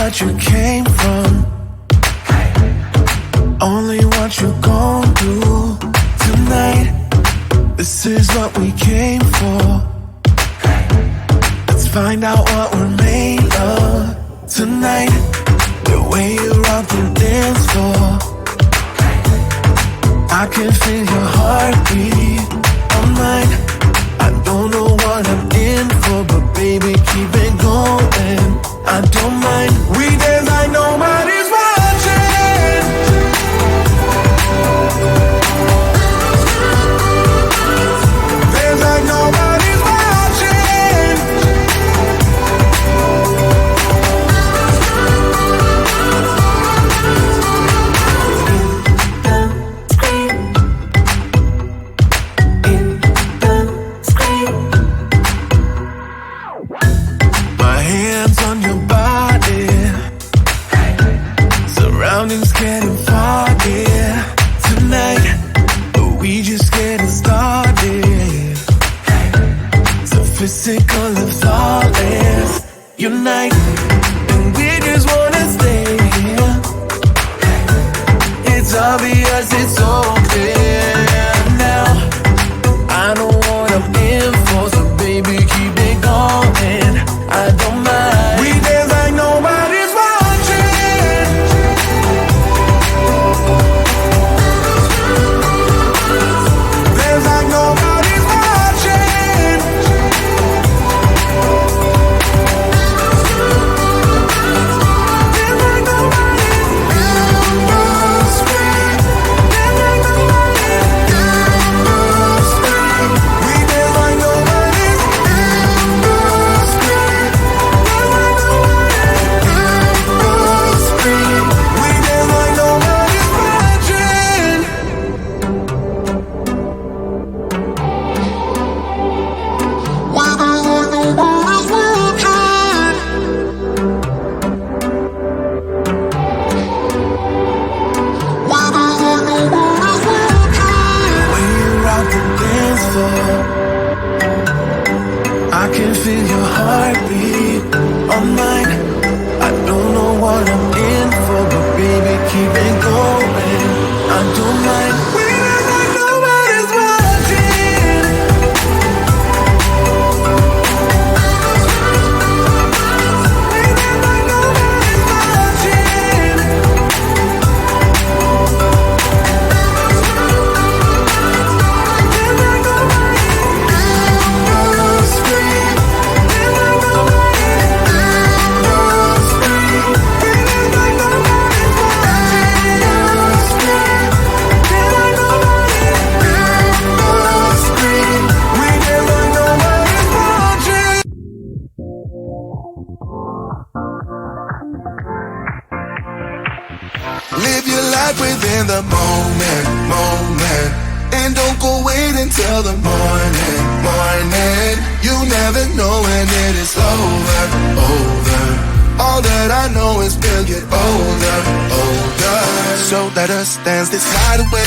what you came from, only what you gon' do tonight. This is what we came for. Let's find out what we're made of tonight. The way you rock the dance floor, I can feel your heartbeat all night. I don't know what I'm in for, but baby, keep it going. I don't mind. We dance like nobody's watching. Dance like nobody's watching. My hands on your body, surroundings getting foggy tonight, but we just getting started. Sophistical and flawless unite, and we just wanna stay here. It's obvious, it's so clear now. I know what I'm in for, so baby, keep it going. I don't mind. We dance like nobody's watching. Dance like nobody's watching. Dance like nobody's watching. Dance like nobody's watching. We dance like nobody's watching. We dance like nobody's watching. When you rock the dance floor, I can feel your heartbeat all night. I don't know what I'm in for, but baby, keep it going. I don't mind. We dance like nobody's watching. We dance like nobody's watching. Dance like nobody's watching. Dance like nobody's watching. We dance like nobody's watching. Dance like nobody's watching. We dance like nobody's watching. Live your life within the moment, moment. And don't go wait until the morning, morning. You never know when it is over, over. All that I know is we'll get older, older. So let us dance this night away.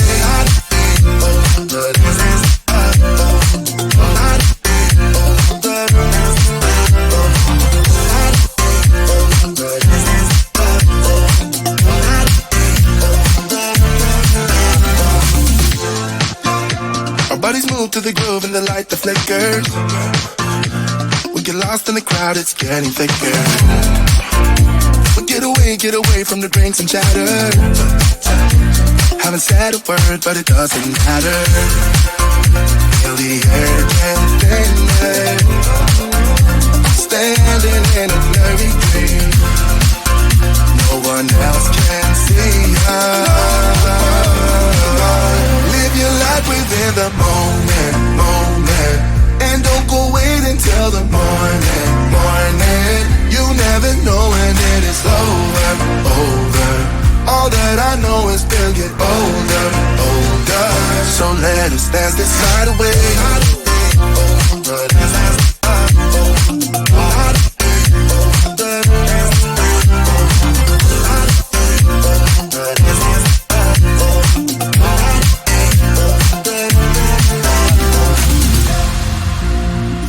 Our bodies move to the groove and the light that flickers. We get lost in the crowd, it's getting thicker. We get away from the drinks and chatter. Haven't said a word, but it doesn't matter. Feel the air get thinner. Standing in a blurry dream. No one else can see us. Live your life within the moment, moment. And don't go wait until the morning, morning. You never know when it is over, over. All that I know is we'll get older, older. So let us dance this night away.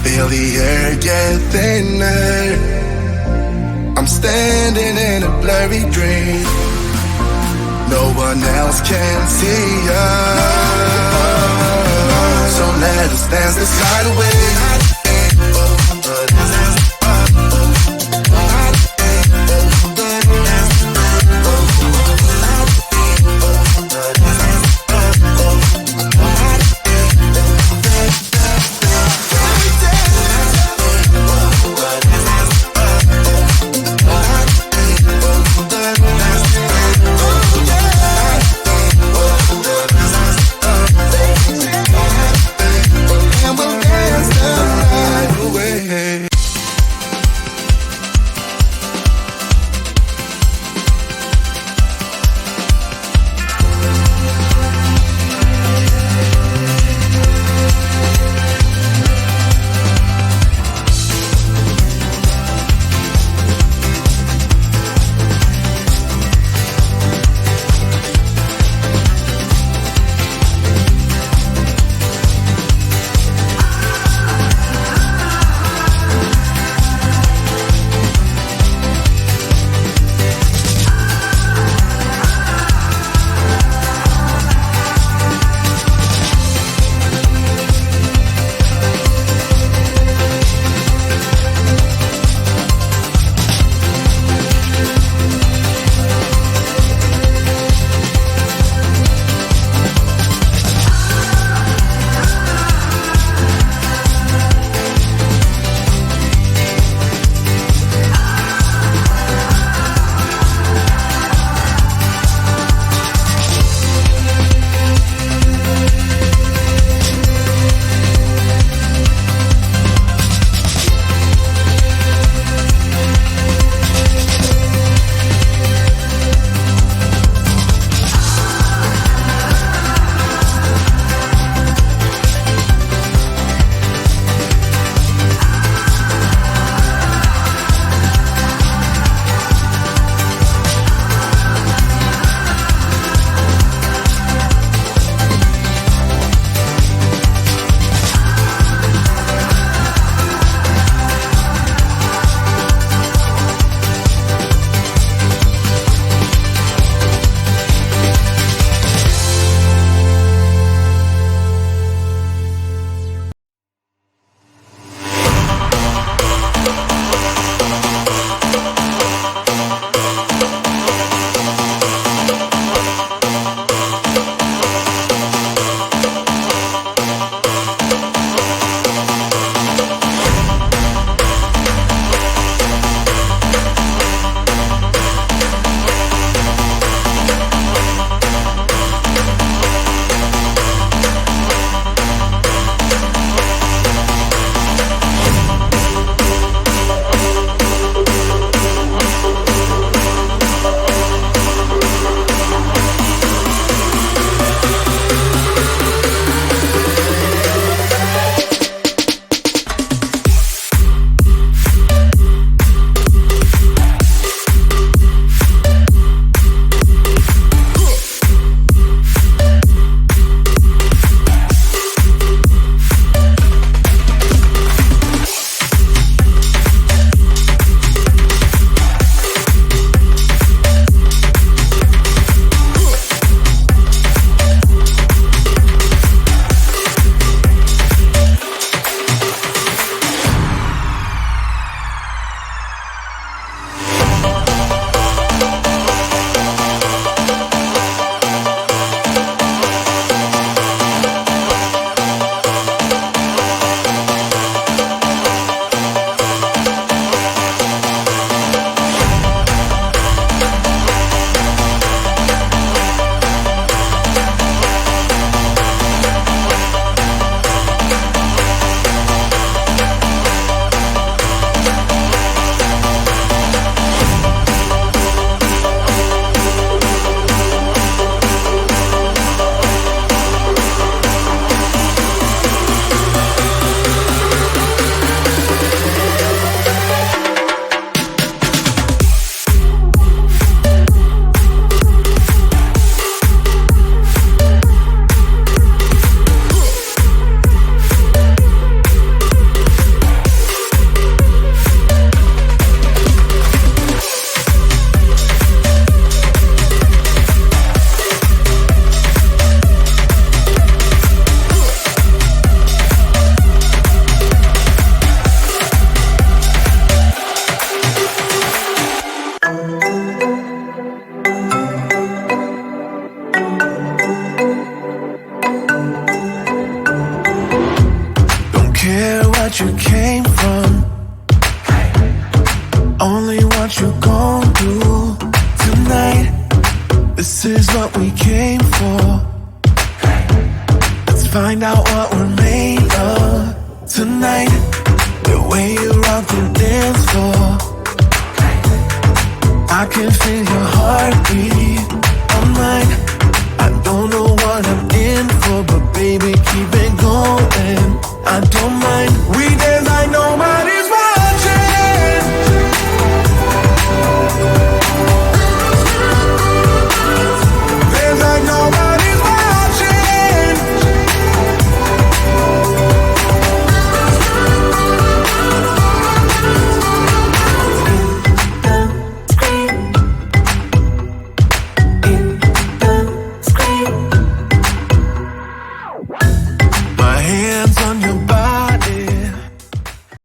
Feel the air get thinner. I'm standing in a blurry dream. No one else can see us. So let us dance this night away. And we'll dance the me what you gon' do tonight. This is what we came for. Let's find out what we're made of tonight. The way you rock the dance floor, I can feel your heartbeat on mine. I don't know what I'm in for, but baby, keep it going. I don't mind. We dance like nobody's watching. Dance like nobody's watching. My hands on your